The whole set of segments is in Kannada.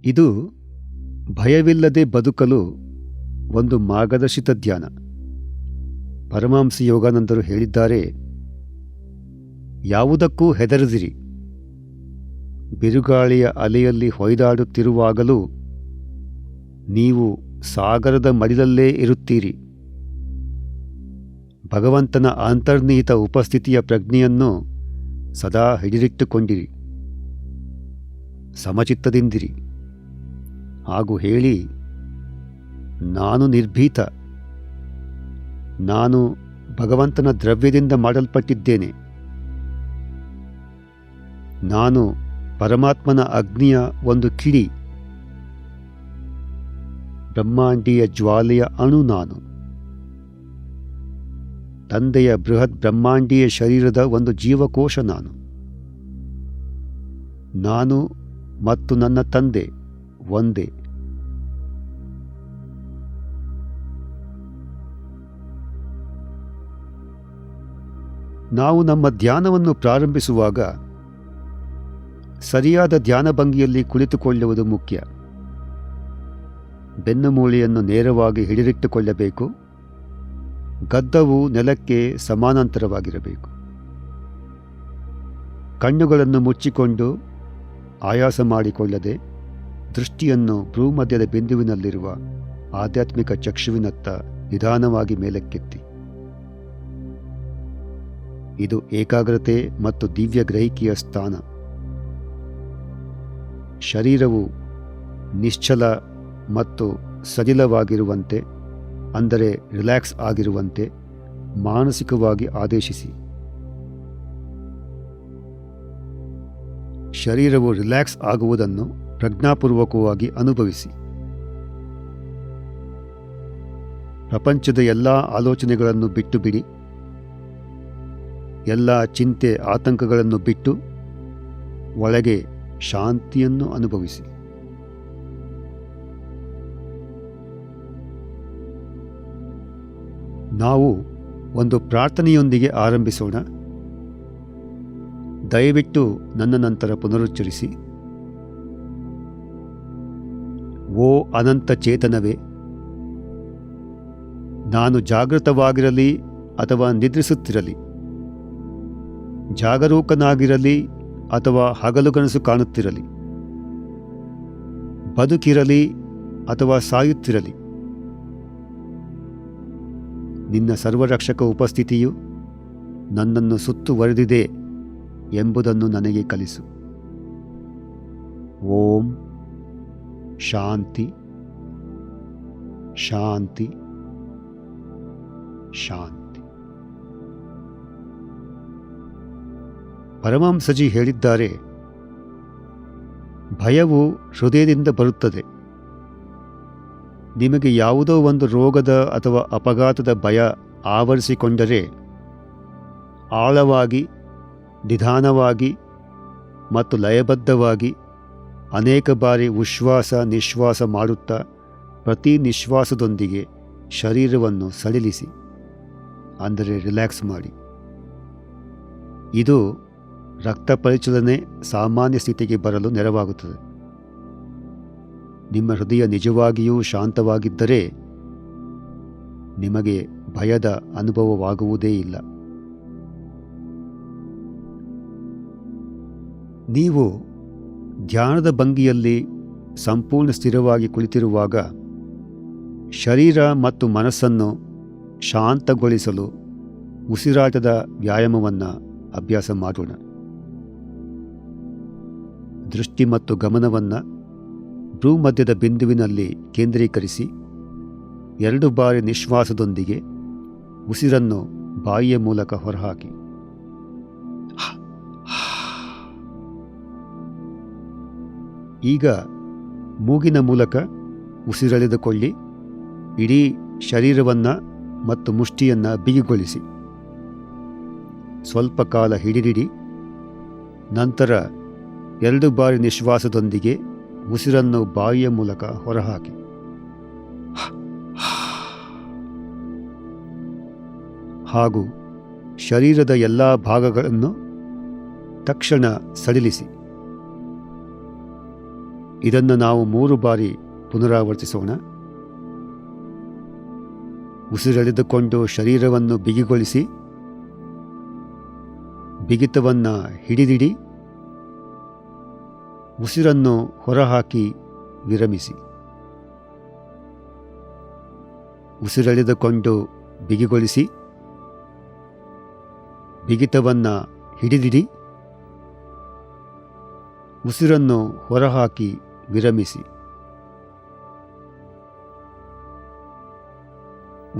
ಇದು ಭಯವಿಲ್ಲದೆ ಬದುಕಲು ಒಂದು ಮಾರ್ಗದರ್ಶಿತ ಧ್ಯಾನ. ಪರಮಹಂಸ ಯೋಗಾನಂದರು ಹೇಳಿದ್ದಾರೆ, ಯಾವುದಕ್ಕೂ ಹೆದರದಿರಿ. ಬಿರುಗಾಳಿಯ ಅಲೆಯಲ್ಲಿ ಹೊಯ್ದಾಡುತ್ತಿರುವಾಗಲೂ ನೀವು ಸಾಗರದ ಮಡಿಲಲ್ಲೇ ಇರುತ್ತೀರಿ. ಭಗವಂತನ ಅಂತರ್ನಿಹಿತ ಉಪಸ್ಥಿತಿಯ ಪ್ರಜ್ಞೆಯನ್ನು ಸದಾ ಹಿಡಿದಿಟ್ಟುಕೊಂಡಿರಿ. ಸಮಚಿತ್ತದಿಂದಿರಿ ಹಾಗೂ ಹೇಳಿ, ನಾನು ನಿರ್ಭೀತ, ನಾನು ಭಗವಂತನ ದ್ರವ್ಯದಿಂದ ಮಾಡಲ್ಪಟ್ಟಿದ್ದೇನೆ, ನಾನು ಪರಮಾತ್ಮನ ಅಗ್ನಿಯ ಒಂದು ಕಿಡಿ, ಬ್ರಹ್ಮಾಂಡೀಯ ಜ್ವಾಲೆಯ ಅಣು ನಾನು, ತಂದೆಯ ಬೃಹತ್ ಬ್ರಹ್ಮಾಂಡೀಯ ಶರೀರದ ಒಂದು ಜೀವಕೋಶ ನಾನು ಮತ್ತು ನನ್ನ ತಂದೆ ಒಂದೇ. ನಾವು ನಮ್ಮ ಧ್ಯಾನವನ್ನು ಪ್ರಾರಂಭಿಸುವಾಗ ಸರಿಯಾದ ಧ್ಯಾನ ಭಂಗಿಯಲ್ಲಿ ಕುಳಿತುಕೊಳ್ಳುವುದು ಮುಖ್ಯ. ಬೆನ್ನುಮೂಳೆಯನ್ನು ನೇರವಾಗಿ ಹಿಡಿದಿಟ್ಟುಕೊಳ್ಳಬೇಕು. ಗದ್ದವು ನೆಲಕ್ಕೆ ಸಮಾನಾಂತರವಾಗಿರಬೇಕು. ಕಣ್ಣುಗಳನ್ನು ಮುಚ್ಚಿಕೊಂಡು ಆಯಾಸ ಮಾಡಿಕೊಳ್ಳದೆ ದೃಷ್ಟಿಯನ್ನು ಭ್ರೂಮಧ್ಯದ ಬಿಂದುವಿನಲ್ಲಿರುವ ಆಧ್ಯಾತ್ಮಿಕ ಚಕ್ಷುವಿನತ್ತ ನಿಧಾನವಾಗಿ ಮೇಲಕ್ಕೆತ್ತಿ. ಇದು ಏಕಾಗ್ರತೆ ಮತ್ತು ದಿವ್ಯ ಗ್ರಹಿಕೆಯ ಸ್ಥಾನ. ಶರೀರವು ನಿಶ್ಚಲ ಮತ್ತು ಸಡಿಲವಾಗಿರುವಂತೆ, ಅಂದರೆ ರಿಲ್ಯಾಕ್ಸ್ ಆಗಿರುವಂತೆ ಮಾನಸಿಕವಾಗಿ ಆದೇಶಿಸಿ. ಶರೀರವು ರಿಲ್ಯಾಕ್ಸ್ ಆಗುವುದನ್ನು ಪ್ರಜ್ಞಾಪೂರ್ವಕವಾಗಿ ಅನುಭವಿಸಿ. ಪ್ರಪಂಚದ ಎಲ್ಲ ಆಲೋಚನೆಗಳನ್ನು ಬಿಟ್ಟು ಬಿಡಿ. ಎಲ್ಲ ಚಿಂತೆ ಆತಂಕಗಳನ್ನು ಬಿಟ್ಟು ಒಳಗೆ ಶಾಂತಿಯನ್ನು ಅನುಭವಿಸಿ. ನಾವು ಒಂದು ಪ್ರಾರ್ಥನೆಯೊಂದಿಗೆ ಆರಂಭಿಸೋಣ. ದಯವಿಟ್ಟು ನನ್ನ ನಂತರ ಪುನರುಚ್ಚರಿಸಿ. ಓ ಅನಂತ ಚೇತನವೇ, ನಾನು ಜಾಗೃತವಾಗಿರಲಿ ಅಥವಾ ನಿದ್ರಿಸುತ್ತಿರಲಿ, ಜಾಗರೂಕನಾಗಿರಲಿ ಅಥವಾ ಹಗಲುಗನಸು ಕಾಣುತ್ತಿರಲಿ, ಬದುಕಿರಲಿ ಅಥವಾ ಸಾಯುತ್ತಿರಲಿ, ನಿನ್ನ ಸರ್ವರಕ್ಷಕ ಉಪಸ್ಥಿತಿಯು ನನ್ನನ್ನು ಸುತ್ತುವರೆದಿದೆ ಎಂಬುದನ್ನು ನನಗೆ ಕಲಿಸು. ಓಂ ಶಾಂತಿ ಶಾಂತಿ ಶಾಂತಿ. ಪರಮಹಂಸಜಿ ಹೇಳಿದ್ದಾರೆ, ಭಯವು ಹೃದಯದಿಂದ ಬರುತ್ತದೆ. ನಿಮಗೆ ಯಾವುದೋ ಒಂದು ರೋಗದ ಅಥವಾ ಅಪಘಾತದ ಭಯ ಆವರಿಸಿಕೊಂಡರೆ ಆಳವಾಗಿ, ನಿಧಾನವಾಗಿ ಮತ್ತು ಲಯಬದ್ಧವಾಗಿ ಅನೇಕ ಬಾರಿ ಉಶ್ವಾಸ ನಿಶ್ವಾಸ ಮಾಡುತ್ತಾ ಪ್ರತಿ ನಿಶ್ವಾಸದೊಂದಿಗೆ ಶರೀರವನ್ನು ಸಡಿಲಿಸಿ, ಅಂದರೆ ರಿಲ್ಯಾಕ್ಸ್ ಮಾಡಿ. ಇದು ರಕ್ತ ಪರಿಚಲನೆ ಸಾಮಾನ್ಯ ಸ್ಥಿತಿಗೆ ಬರಲು ನೆರವಾಗುತ್ತದೆ. ನಿಮ್ಮ ಹೃದಯ ನಿಜವಾಗಿಯೂ ಶಾಂತವಾಗಿದ್ದರೆ ನಿಮಗೆ ಭಯದ ಅನುಭವವಾಗುವುದೇ ಇಲ್ಲ. ನೀವು ಧ್ಯಾನದ ಭಂಗಿಯಲ್ಲಿ ಸಂಪೂರ್ಣ ಸ್ಥಿರವಾಗಿ ಕುಳಿತಿರುವಾಗ ಶರೀರ ಮತ್ತು ಮನಸ್ಸನ್ನು ಶಾಂತಗೊಳಿಸಲು ಉಸಿರಾಟದ ವ್ಯಾಯಾಮವನ್ನು ಅಭ್ಯಾಸ ಮಾಡೋಣ. ದೃಷ್ಟಿ ಮತ್ತು ಗಮನವನ್ನು ಭ್ರೂಮಧ್ಯದ ಬಿಂದುವಿನಲ್ಲಿ ಕೇಂದ್ರೀಕರಿಸಿ 2 ಬಾರಿ ನಿಶ್ವಾಸದೊಂದಿಗೆ ಉಸಿರನ್ನು ಬಾಯಿಯ ಮೂಲಕ ಹೊರಹಾಕಿ. ಈಗ ಮೂಗಿನ ಮೂಲಕ ಉಸಿರೆಳೆದುಕೊಳ್ಳಿ. ಇಡೀ ಶರೀರವನ್ನು ಮತ್ತು ಮುಷ್ಟಿಯನ್ನು ಬಿಗಿಗೊಳಿಸಿ. ಸ್ವಲ್ಪ ಕಾಲ ಹಿಡಿದಿಡಿ. ನಂತರ 2 ಬಾರಿ ನಿಶ್ವಾಸದೊಂದಿಗೆ ಉಸಿರನ್ನು ಬಾಯಿಯ ಮೂಲಕ ಹೊರಹಾಕಿ. ಹಾಗೂ ಶರೀರದ ಎಲ್ಲ ಭಾಗಗಳನ್ನು ತಕ್ಷಣ ಸಡಿಲಿಸಿ. ಇದನ್ನು ನಾವು 3 ಬಾರಿ ಪುನರಾವರ್ತಿಸೋಣ. ಉಸಿರೆಳೆದುಕೊಂಡು ಶರೀರವನ್ನು ಬಿಗಿಗೊಳಿಸಿ, ಬಿಗಿತವನ್ನು ಹಿಡಿದಿಡಿ, ಉಸಿರನ್ನು ಹೊರಹಾಕಿ ವಿರಮಿಸಿ. ಉಸಿರೆಳೆದುಕೊಂಡು ಬಿಗಿಗೊಳಿಸಿ, ಬಿಗಿತವನ್ನು ಹಿಡಿದಿಡಿ, ಉಸಿರನ್ನು ಹೊರಹಾಕಿ ವಿರಮಿಸಿ.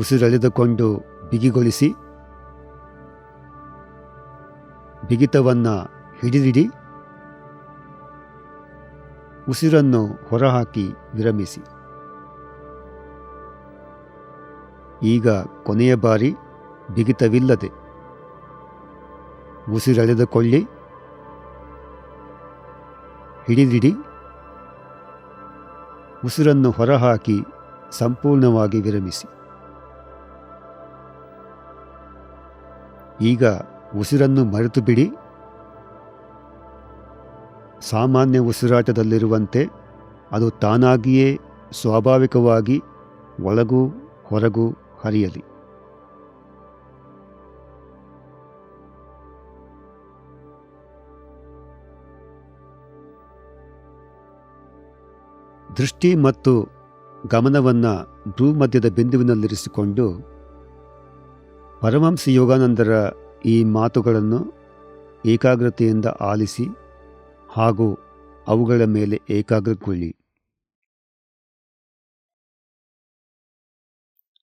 ಉಸಿರೆಳೆದುಕೊಂಡು ಬಿಗಿಗೊಳಿಸಿ, ಬಿಗಿತವನ್ನು ಹಿಡಿದಿಡಿ, ಉಸಿರನ್ನು ಹೊರಹಾಕಿ ವಿರಮಿಸಿ. ಈಗ ಕೊನೆಯ ಬಾರಿ ಬಿಗಿತವಿಲ್ಲದೆ ಉಸಿರೆಳೆದುಕೊಳ್ಳಿ, ಹಿಡಿದಿಡಿ, ಉಸಿರನ್ನು ಹೊರಹಾಕಿ ಸಂಪೂರ್ಣವಾಗಿ ವಿರಮಿಸಿ. ಈಗ ಉಸಿರನ್ನು ಮರೆತು ಬಿಡಿ. ಸಾಮಾನ್ಯ ಉಸಿರಾಟದಲ್ಲಿರುವಂತೆ ಅದು ತಾನಾಗಿಯೇ ಸ್ವಾಭಾವಿಕವಾಗಿ ಒಳಗೂ ಹೊರಗೂ ಹರಿಯಲಿ. ದೃಷ್ಟಿ ಮತ್ತು ಗಮನವನ್ನು ಭ್ರೂಮಧ್ಯದ ಬಿಂದುವಿನಲ್ಲಿರಿಸಿಕೊಂಡು ಪರಮಹಂಸ ಯೋಗಾನಂದರ ಈ ಮಾತುಗಳನ್ನು ಏಕಾಗ್ರತೆಯಿಂದ ಆಲಿಸಿ ಹಾಗೂ ಅವುಗಳ ಮೇಲೆ ಏಕಾಗ್ರಗೊಳ್ಳಿ.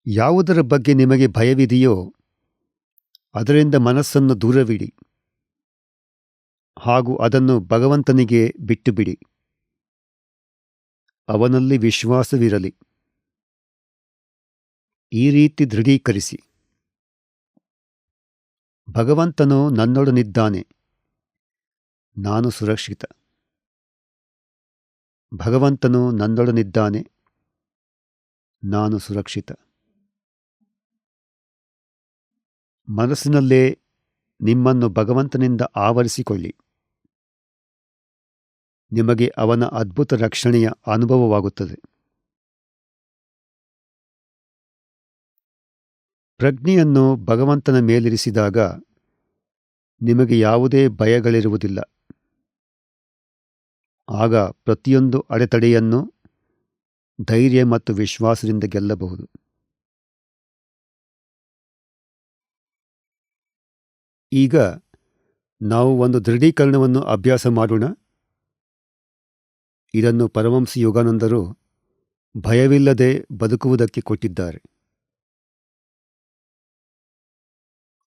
ಯಾವುದರ ಬಗ್ಗೆ ನಿಮಗೆ ಭಯವಿದೆಯೋ ಅದರಿಂದ ಮನಸ್ಸನ್ನು ದೂರವಿಡಿ ಹಾಗೂ ಅದನ್ನು ಭಗವಂತನಿಗೆ ಬಿಟ್ಟುಬಿಡಿ. ಅವನಲ್ಲಿ ವಿಶ್ವಾಸವಿರಲಿ. ಈ ರೀತಿ ದೃಢೀಕರಿಸಿ, ಭಗವಂತನು ನನ್ನೊಡನಿದ್ದಾನೆ, ನಾನು ಸುರಕ್ಷಿತ. ಭಗವಂತನು ನನ್ನೊಡನಿದ್ದಾನೆ, ನಾನು ಸುರಕ್ಷಿತ. ಮನಸ್ಸಿನಲ್ಲೇ ನಿಮ್ಮನ್ನು ಭಗವಂತನಿಂದ ಆವರಿಸಿಕೊಳ್ಳಿ. ನಿಮಗೆ ಅವನ ಅದ್ಭುತ ರಕ್ಷಣೆಯ ಅನುಭವವಾಗುತ್ತದೆ. ಪ್ರಜ್ಞೆಯನ್ನು ಭಗವಂತನ ಮೇಲಿರಿಸಿದಾಗ ನಿಮಗೆ ಯಾವುದೇ ಭಯಗಳಿರುವುದಿಲ್ಲ. ಆಗ ಪ್ರತಿಯೊಂದು ಅಡೆತಡೆಯನ್ನು ಧೈರ್ಯ ಮತ್ತು ವಿಶ್ವಾಸದಿಂದ ಗೆಲ್ಲಬಹುದು. ಈಗ ನಾವು ಒಂದು ದೃಢೀಕರಣವನ್ನು ಅಭ್ಯಾಸ ಮಾಡೋಣ. ಇದನ್ನು ಪರಮಹಂಸ ಯೋಗಾನಂದರು ಭಯವಿಲ್ಲದೆ ಬದುಕುವುದಕ್ಕೆ ಕೊಟ್ಟಿದ್ದಾರೆ.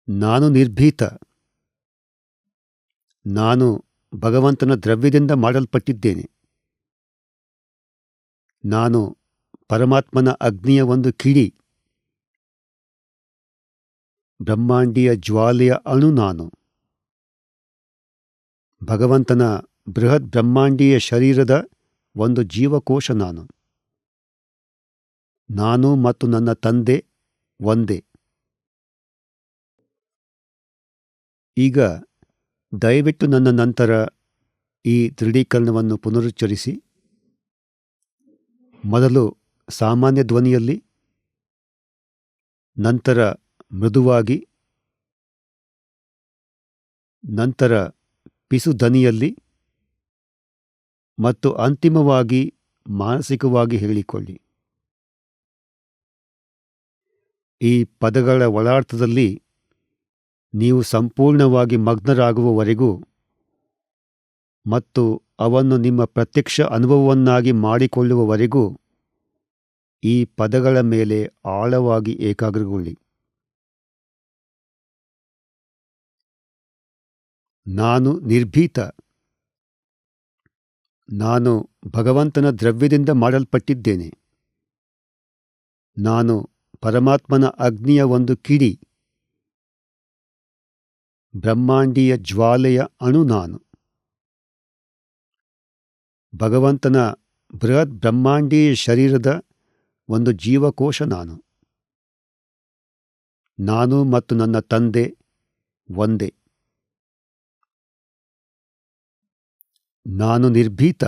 ನಾನು ನಿರ್ಭೀತ. ನಾನು ಭಗವಂತನ ದ್ರವ್ಯದಿಂದ ಮಾಡಲ್ಪಟ್ಟಿದ್ದೇನೆ. ನಾನು ಪರಮಾತ್ಮನ ಅಗ್ನಿಯ ಒಂದು ಕಿಡಿ. ಬ್ರಹ್ಮಾಂಡೀಯ ಜ್ವಾಲೆಯ ಅಣು ನಾನು. ಭಗವಂತನ ಬೃಹತ್ ಬ್ರಹ್ಮಾಂಡೀಯ ಶರೀರದ ಒಂದು ಜೀವಕೋಶ ನಾನು. ನಾನು ಮತ್ತು ನನ್ನ ತಂದೆ ಒಂದೇ. ಈಗ ದಯವಿಟ್ಟು ನನ್ನ ನಂತರ ಈ ದೃಢೀಕರಣವನ್ನು ಪುನರುಚ್ಚರಿಸಿ. ಮೊದಲು ಸಾಮಾನ್ಯ ಧ್ವನಿಯಲ್ಲಿ, ನಂತರ ಮೃದುವಾಗಿ, ನಂತರ ಪಿಸು ದನಿಯಲ್ಲಿ ಮತ್ತು ಅಂತಿಮವಾಗಿ ಮಾನಸಿಕವಾಗಿ ಹೇಳಿಕೊಳ್ಳಿ. ಈ ಪದಗಳ ಒಳಾರ್ಥದಲ್ಲಿ ನೀವು ಸಂಪೂರ್ಣವಾಗಿ ಮಗ್ನರಾಗುವವರೆಗೂ ಮತ್ತು ಅವನ್ನು ನಿಮ್ಮ ಪ್ರತ್ಯಕ್ಷ ಅನುಭವವನ್ನಾಗಿ ಮಾಡಿಕೊಳ್ಳುವವರೆಗೂ ಈ ಪದಗಳ ಮೇಲೆ ಆಳವಾಗಿ ಏಕಾಗ್ರಗೊಳ್ಳಿ. ನಾನು ನಿರ್ಭೀತ. ನಾನು ಭಗವಂತನ ದ್ರವ್ಯದಿಂದ ಮಾಡಲ್ಪಟ್ಟಿದ್ದೇನೆ. ನಾನು ಪರಮಾತ್ಮನ ಅಗ್ನಿಯ ಒಂದು ಕಿಡಿ. ಬ್ರಹ್ಮಾಂಡೀಯ ಜ್ವಾಲೆಯ ಅಣು ನಾನು. ಭಗವಂತನ ಬೃಹತ್ ಬ್ರಹ್ಮಾಂಡೀಯ ಶರೀರದ ಒಂದು ಜೀವಕೋಶ ನಾನು. ನಾನು ಮತ್ತು ನನ್ನ ತಂದೆ ಒಂದೇ. ನಾನು ನಿರ್ಭೀತ.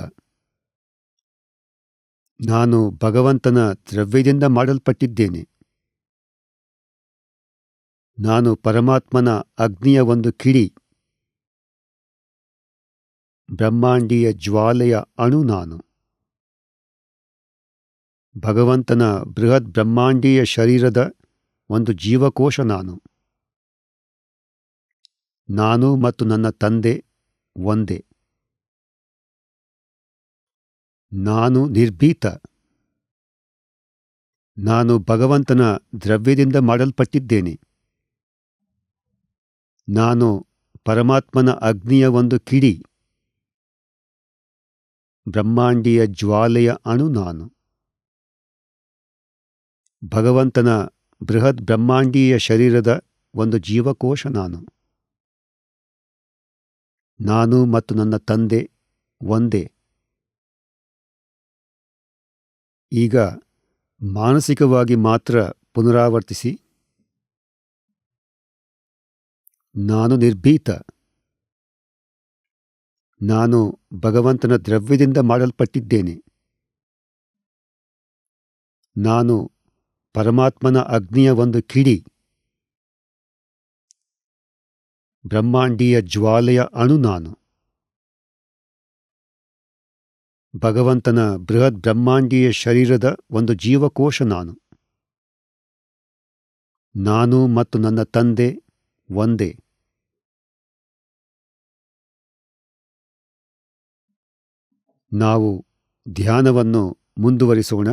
ನಾನು ಭಗವಂತನ ದ್ರವ್ಯದಿಂದ ಮಾಡಲ್ಪಟ್ಟಿದ್ದೇನೆ. ನಾನು ಪರಮಾತ್ಮನ ಅಗ್ನಿಯ ಒಂದು ಕಿಡಿ, ಬ್ರಹ್ಮಾಂಡೀಯ ಜ್ವಾಲೆಯ ಅಣು ನಾನು. ಭಗವಂತನ ಬೃಹತ್ ಬ್ರಹ್ಮಾಂಡೀಯ ಶರೀರದ ಒಂದು ಜೀವಕೋಶ ನಾನು. ನಾನು ಮತ್ತು ನನ್ನ ತಂದೆ ಒಂದೇ. ನಾನು ನಿರ್ಭೀತ. ನಾನು ಭಗವಂತನ ದ್ರವ್ಯದಿಂದ ಮಾಡಲ್ಪಟ್ಟಿದ್ದೇನೆ. ನಾನು ಪರಮಾತ್ಮನ ಅಗ್ನಿಯ ಒಂದು ಕಿಡಿ, ಬ್ರಹ್ಮಾಂಡೀಯ ಜ್ವಾಲೆಯ ಅಣು ನಾನು. ಭಗವಂತನ ಬೃಹತ್ ಬ್ರಹ್ಮಾಂಡೀಯ ಶರೀರದ ಒಂದು ಜೀವಕೋಶ ನಾನು. ನಾನು ಮತ್ತು ನನ್ನ ತಂದೆ ಒಂದೇ. ಈಗ ಮಾನಸಿಕವಾಗಿ ಮಾತ್ರ ಪುನರಾವರ್ತಿಸಿ. ನಾನು ನಿರ್ಭೀತ. ನಾನು ಭಗವಂತನ ದ್ರವ್ಯದಿಂದ ಮಾಡಲ್ಪಟ್ಟಿದ್ದೇನೆ. ನಾನು ಪರಮಾತ್ಮನ ಅಗ್ನಿಯ ಒಂದು ಕಿಡಿ, ಬ್ರಹ್ಮಾಂಡೀಯ ಜ್ವಾಲೆಯ ಅಣು ನಾನು. ಭಗವಂತನ ಬೃಹತ್ ಬ್ರಹ್ಮಾಂಡೀಯ ಶರೀರದ ಒಂದು ಜೀವಕೋಶ ನಾನು. ನಾನು ಮತ್ತು ನನ್ನ ತಂದೆ ಒಂದೇ. ನಾವು ಧ್ಯಾನವನ್ನು ಮುಂದುವರಿಸೋಣ.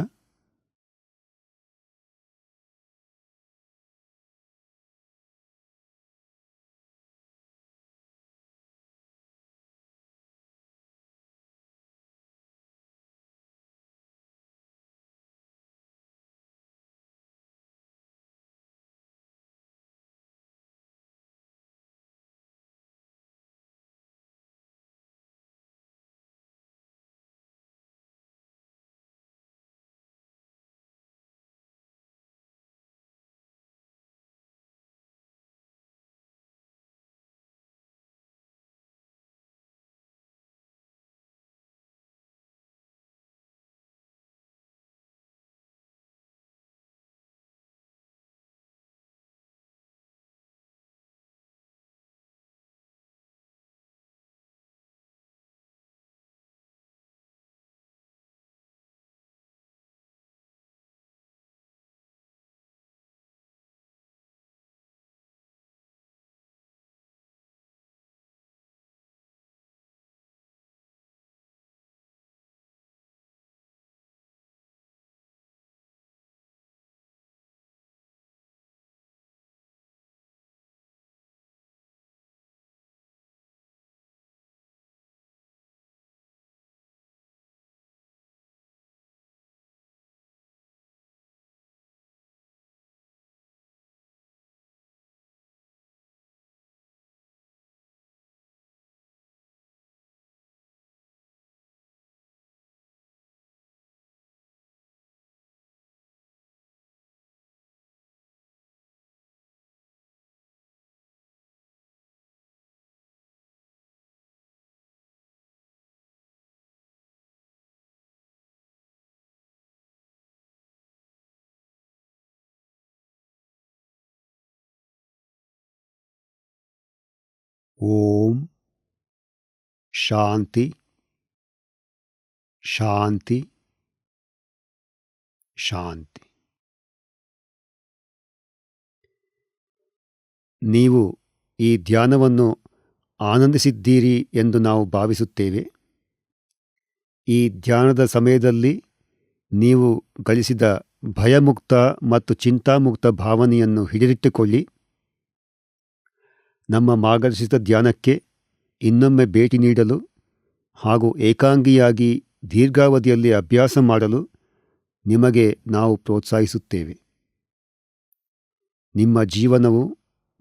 ಓಂ ಶಾಂತಿ ಶಾಂತಿ ಶಾಂತಿ. ನೀವು ಈ ಧ್ಯಾನವನ್ನು ಆನಂದಿಸಿದ್ದೀರಿ ಎಂದು ನಾವು ಭಾವಿಸುತ್ತೇವೆ. ಈ ಧ್ಯಾನದ ಸಮಯದಲ್ಲಿ ನೀವು ಗಳಿಸಿದ ಭಯಮುಕ್ತ ಮತ್ತು ಚಿಂತಾಮುಕ್ತ ಭಾವನೆಯನ್ನು ಹಿಡಿದಿಟ್ಟುಕೊಳ್ಳಿ. ನಮ್ಮ ಮಾರ್ಗದರ್ಶಿತ ಧ್ಯಾನಕ್ಕೆ ಇನ್ನೊಮ್ಮೆ ಭೇಟಿ ನೀಡಲು ಹಾಗೂ ಏಕಾಂಗಿಯಾಗಿ ದೀರ್ಘಾವಧಿಯಲ್ಲಿ ಅಭ್ಯಾಸ ಮಾಡಲು ನಿಮಗೆ ನಾವು ಪ್ರೋತ್ಸಾಹಿಸುತ್ತೇವೆ. ನಿಮ್ಮ ಜೀವನವು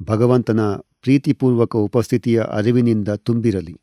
ಭಗವಂತನ ಪ್ರೀತಿಪೂರ್ವಕ ಉಪಸ್ಥಿತಿಯ ಅರಿವಿನಿಂದ ತುಂಬಿರಲಿ.